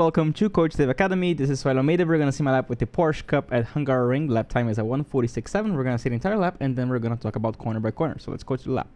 welcome to Coach Dave Academy. This is Suellio Almeida. We're going to see my lap with the Porsche Cup at Hungaroring. Lap time is at 1:46.7. We're going to see the entire lap and then we're going to talk about corner by corner. So let's go to the lap.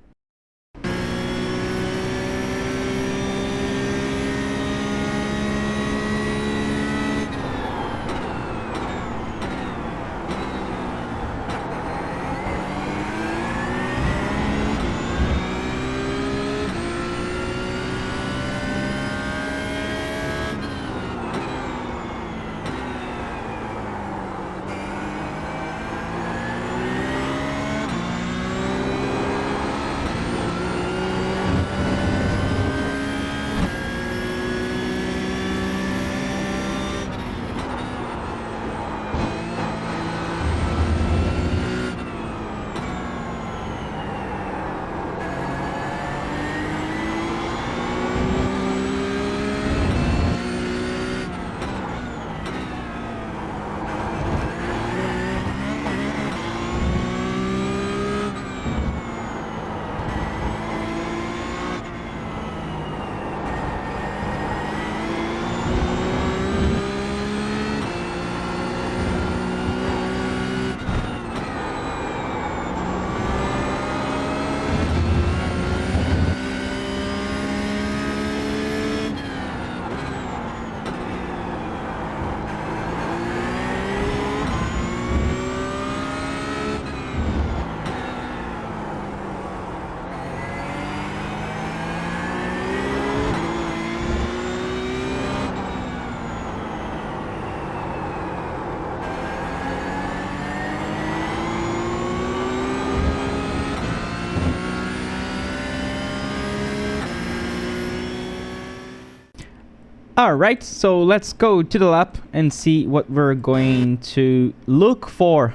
Alright, so let's go to the lap and see what we're going to look for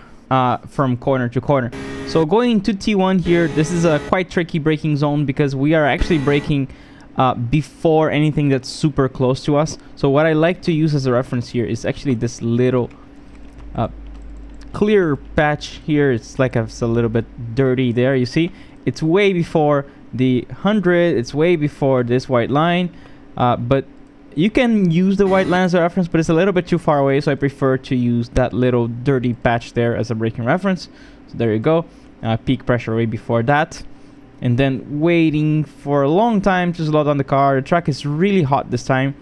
from corner to corner. So going to T1 here, this is a quite tricky braking zone because we are actually braking before anything that's super close to us. So what I like to use as a reference here is actually this little clear patch here. It's like it's a little bit dirty there, you see? It's way before the 100, it's way before this white line, but you can use the white line as a reference, but it's a little bit too far away, so I prefer to use that little dirty patch there as a braking reference. So there you go. Peak pressure way before that. And then waiting for a long time to slow down the car. The track is really hot this time.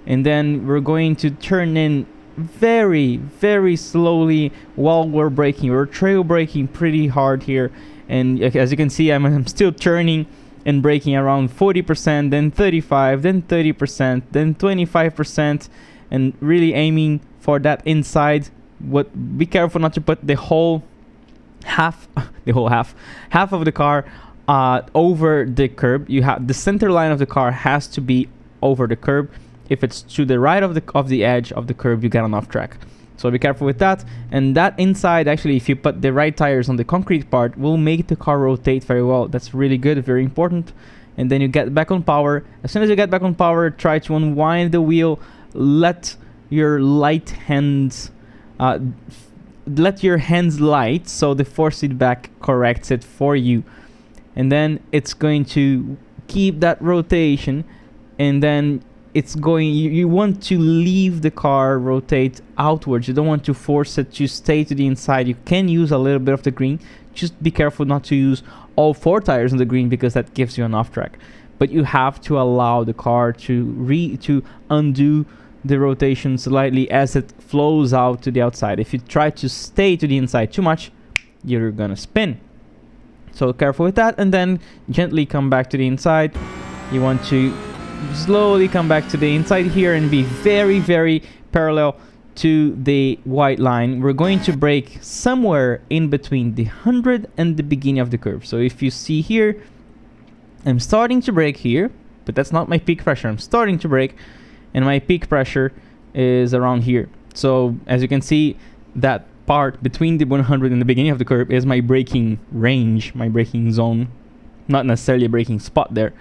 And then we're going to turn in very, very slowly while we're braking. We're trail braking pretty hard here. And as you can see, I'm still turning and braking around 40%, then 35%, then 30%, then 25%, and really aiming for that inside. Be careful not to put the whole half of the car over the curb. You have the center line of the car has to be over the curb. If it's to the right of the edge of the curb, you get on off track. So be careful with that. And that inside, actually, if you put the right tires on the concrete part, will make the car rotate very well. That's really good, very important. And then you get back on power. As soon as you get back on power, try to unwind the wheel. Let your hands light, so the force feedback corrects it for you. And then it's going to keep that rotation. And then it's going, you want to leave the car rotate outwards. You don't want to force it to stay to the inside. You can use a little bit of the green. Just be careful not to use all 4 tires on the green because that gives you an off track. But you have to allow the car to undo the rotation slightly as it flows out to the outside. If you try to stay to the inside too much, you're gonna spin. So careful with that, and then gently come back to the inside. You want to slowly come back to the inside here and be very, very parallel to the white line. We're going to brake somewhere in between the 100 and the beginning of the curve. So if you see here, I'm starting to brake here, but that's not my peak pressure. I'm starting to brake and my peak pressure is around here. So as you can see, that part between the 100 and the beginning of the curve is my braking range, my braking zone, not necessarily a braking spot there.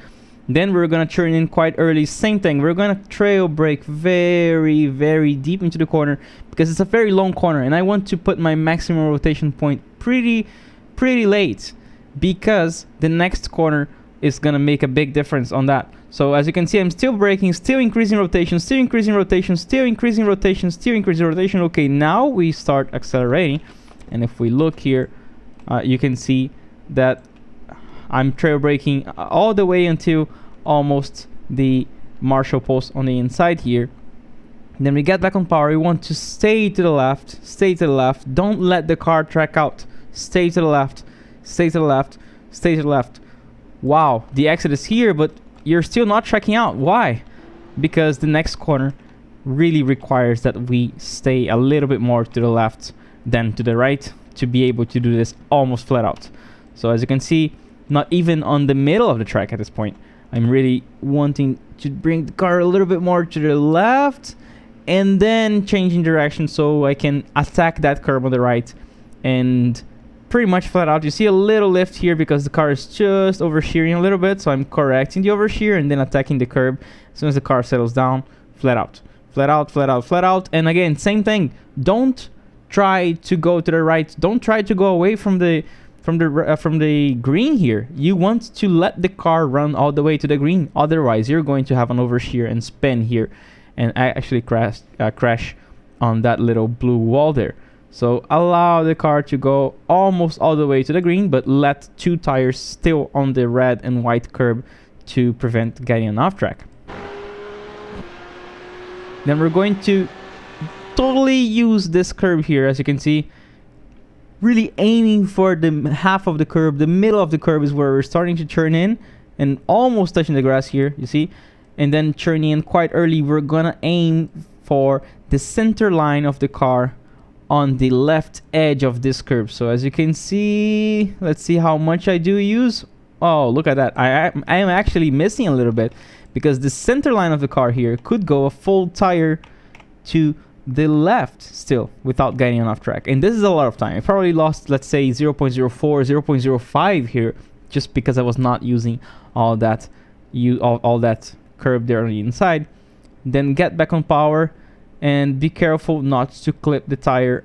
Then we're gonna turn in quite early. Same thing, we're gonna trail brake very, very deep into the corner because it's a very long corner and I want to put my maximum rotation point pretty late because the next corner is gonna make a big difference on that. So as you can see, I'm still braking, still increasing rotation, still increasing rotation, still increasing rotation, still increasing rotation. Okay, now we start accelerating, and if we look here, you can see that I'm trail braking all the way until almost the Marshall post on the inside here. Then we get back on power. We want to stay to the left, stay to the left. Don't let the car track out. Stay to the left, stay to the left, stay to the left. Wow, the exit is here, but you're still not tracking out. Why? Because the next corner really requires that we stay a little bit more to the left than to the right to be able to do this almost flat out. So as you can see, not even on the middle of the track at this point. I'm really wanting to bring the car a little bit more to the left and then changing direction so I can attack that curb on the right and pretty much flat out. You see a little lift here because the car is just overshearing a little bit, so I'm correcting the overshear and then attacking the curb. As soon as the car settles down, flat out, flat out, flat out, flat out. And again, same thing. Don't try to go to the right. Don't try to go away from the green here. You want to let the car run all the way to the green. Otherwise, you're going to have an overshear and spin here, and I actually crash on that little blue wall there. So allow the car to go almost all the way to the green, but let two tires still on the red and white curb to prevent getting an off track. Then we're going to totally use this curb here, as you can see. Really aiming for the half of the curb. The middle of the curb is where we're starting to turn in and almost touching the grass here, you see. And then turning in quite early. We're gonna aim for the center line of the car on the left edge of this curve. So as you can see, let's see how much I do use. Oh, look at that. I am actually missing a little bit because the center line of the car here could go a full tire to the left still without getting an off track. And this is a lot of time. I probably lost, let's say, 0.04, 0.05 here just because I was not using all that curve there on the inside. Then get back on power and be careful not to clip the tire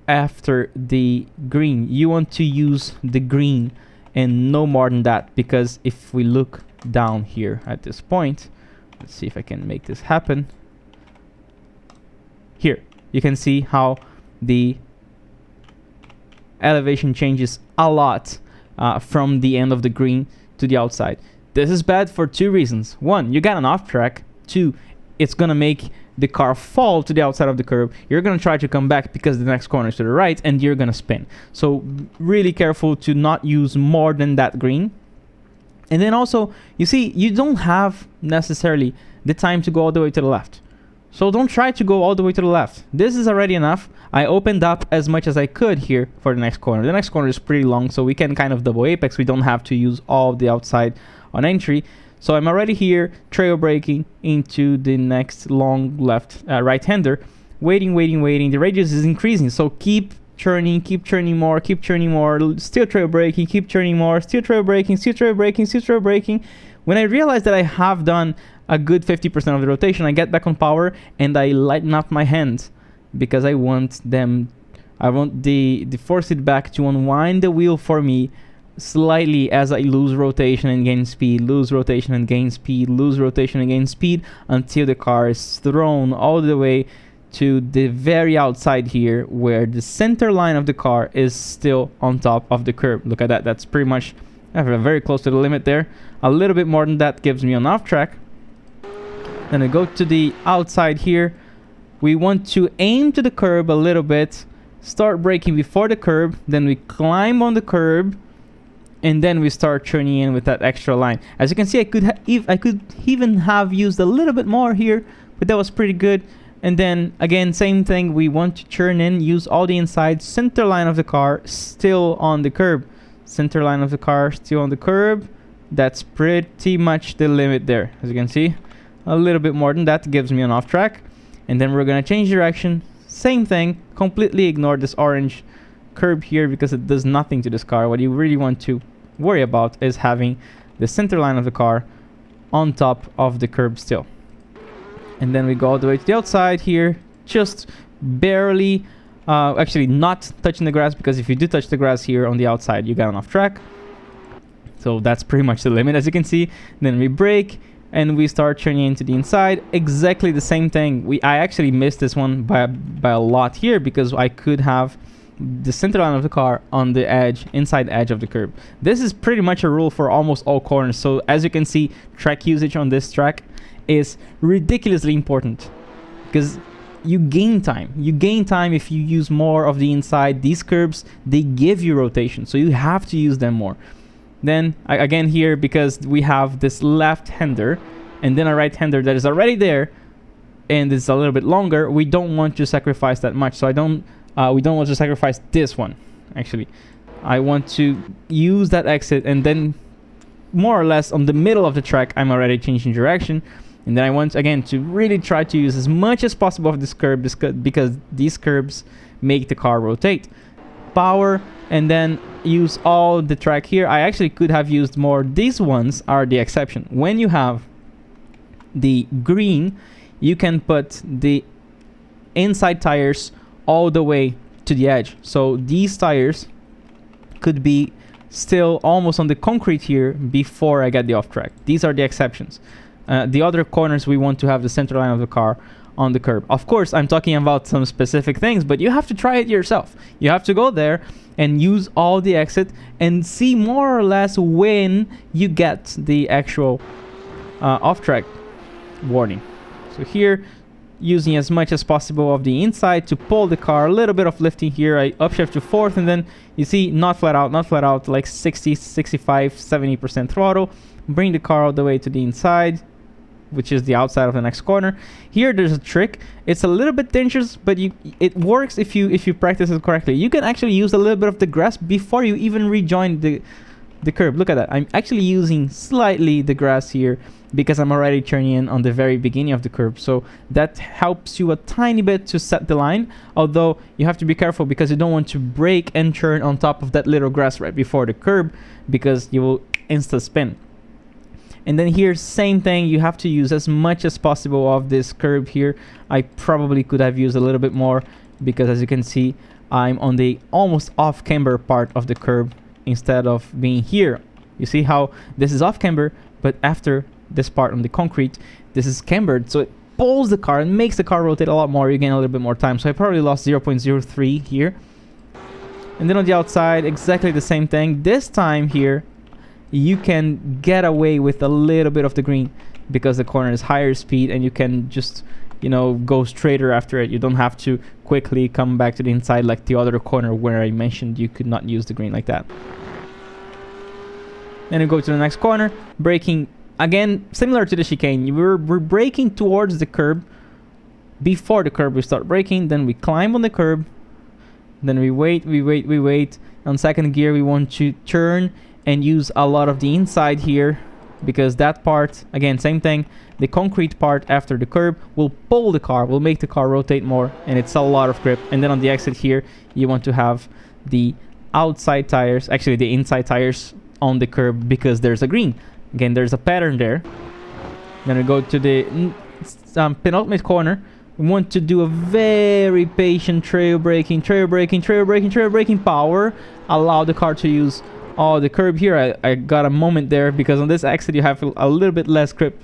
after the green. You want to use the green and no more than that, because if we look down here at this point, let's see if I can make this happen. Here, you can see how the elevation changes a lot from the end of the green to the outside. This is bad for two reasons. One, you got an off track. Two, it's gonna make the car fall to the outside of the curb. You're gonna try to come back because the next corner is to the right and you're gonna spin. So really careful to not use more than that green. And then also, you see, you don't have necessarily the time to go all the way to the left. So don't try to go all the way to the left. This is already enough. I opened up as much as I could here for the next corner. The next corner is pretty long, so we can kind of double apex. We don't have to use all the outside on entry. So I'm already here, trail braking into the next long left right-hander. Waiting. The radius is increasing, so keep churning more, still trail braking, keep churning more, still trail braking. When I realize that I have done a good 50% of the rotation, I get back on power and I lighten up my hands because I want the force feedback to unwind the wheel for me slightly as I lose rotation and gain speed, lose rotation and gain speed, lose rotation and gain speed until the car is thrown all the way to the very outside here where the center line of the car is still on top of the curb. Look at that. That's pretty much very close to the limit there. A little bit more than that gives me an off track. Then I go to the outside here. We want to aim to the curb a little bit, start braking before the curb, then we climb on the curb, and then we start turning in with that extra line. As you can see, I could even have used a little bit more here, but that was pretty good. And then again, same thing, we want to turn in, use all the inside, center line of the car still on the curb. Center line of the car still on the curb. That's pretty much the limit there. As you can see, a little bit more than that gives me an off track. And then we're gonna change direction. Same thing, completely ignore this orange curb here because it does nothing to this car. What you really want to worry about is having the center line of the car on top of the curb still. And then we go all the way to the outside here, just barely, actually not touching the grass, because if you do touch the grass here on the outside, you got an off track. So that's pretty much the limit, as you can see. Then we brake and we start turning into the inside. Exactly the same thing. I actually missed this one by a lot here, because I could have the center line of the car on the edge, inside edge of the curb. This is pretty much a rule for almost all corners. So as you can see, track usage on this track is ridiculously important, because you gain time. You gain time if you use more of the inside. These curbs, they give you rotation, so you have to use them more. Then again here, because we have this left-hander and then a right-hander that is already there and it's a little bit longer, we don't want to sacrifice that much. So we don't want to sacrifice this one. Actually, I want to use that exit, and then more or less on the middle of the track, I'm already changing direction. And then I want, again, to really try to use as much as possible of this curb, because these curbs make the car rotate. Power, and then use all the track here. I actually could have used more. These ones are the exception. When you have the green, you can put the inside tires all the way to the edge. So these tires could be still almost on the concrete here before I get the off track. These are the exceptions. The other corners, we want to have the center line of the car on the curb. Of course, I'm talking about some specific things, but you have to try it yourself. You have to go there and use all the exit and see more or less when you get the actual off-track warning. So here, using as much as possible of the inside to pull the car, a little bit of lifting here. I upshift to fourth, and then you see not flat out, like 60, 65, 70% throttle. Bring the car all the way to the inside, which is the outside of the next corner. Here there's a trick. It's a little bit dangerous, but it works if you practice it correctly. You can actually use a little bit of the grass before you even rejoin the curb. Look at that. I'm actually using slightly the grass here because I'm already turning in on the very beginning of the curb. So that helps you a tiny bit to set the line, although you have to be careful because you don't want to brake and turn on top of that little grass right before the curb, because you will insta spin. And then here, same thing, you have to use as much as possible of this curb here. I probably could have used a little bit more, because as you can see, I'm on the almost off camber part of the curb instead of being here. You see how this is off camber, but after this part on the concrete, this is cambered, so it pulls the car and makes the car rotate a lot more. You gain a little bit more time. So I probably lost 0.03 here. And then on the outside, exactly the same thing. This time here, you can get away with a little bit of the green because the corner is higher speed and you can just, you know, go straighter after it. You don't have to quickly come back to the inside like the other corner where I mentioned you could not use the green like that. Then you go to the next corner, braking again, similar to the chicane. We're braking towards the curb. Before the curb, we start braking, then we climb on the curb, then we wait. On second gear, we want to turn and use a lot of the inside here, because that part, again, same thing, the concrete part after the curb will pull the car, will make the car rotate more, and it's a lot of grip. And then on the exit here, you want to have the outside tires, actually the inside tires on the curb, because there's a green. Again, there's a pattern there. Then we go to the penultimate corner. We want to do a very patient trail braking power. Allow the car to use all the curb here. I got a moment there because on this exit you have a little bit less grip,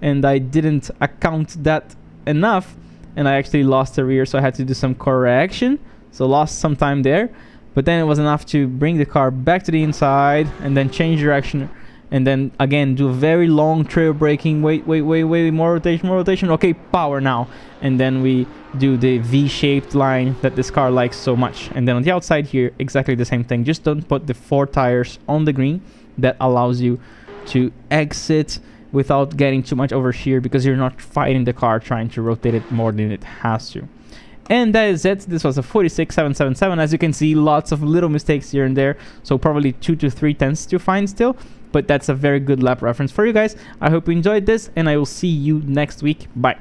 and I didn't account that enough, and I actually lost the rear, so I had to do some correction. So lost some time there, but then it was enough to bring the car back to the inside and then change direction. And then again, do a very long trail braking. Wait, more rotation. Okay, power now. And then we do the V-shaped line that this car likes so much. And then on the outside here, exactly the same thing. Just don't put the 4 tires on the green. That allows you to exit without getting too much over shear, because you're not fighting the car trying to rotate it more than it has to. And that is it. This was a 46.777. As you can see, lots of little mistakes here and there. So probably 2 to 3 tenths to find still. But that's a very good lap reference for you guys. I hope you enjoyed this, and I will see you next week. Bye.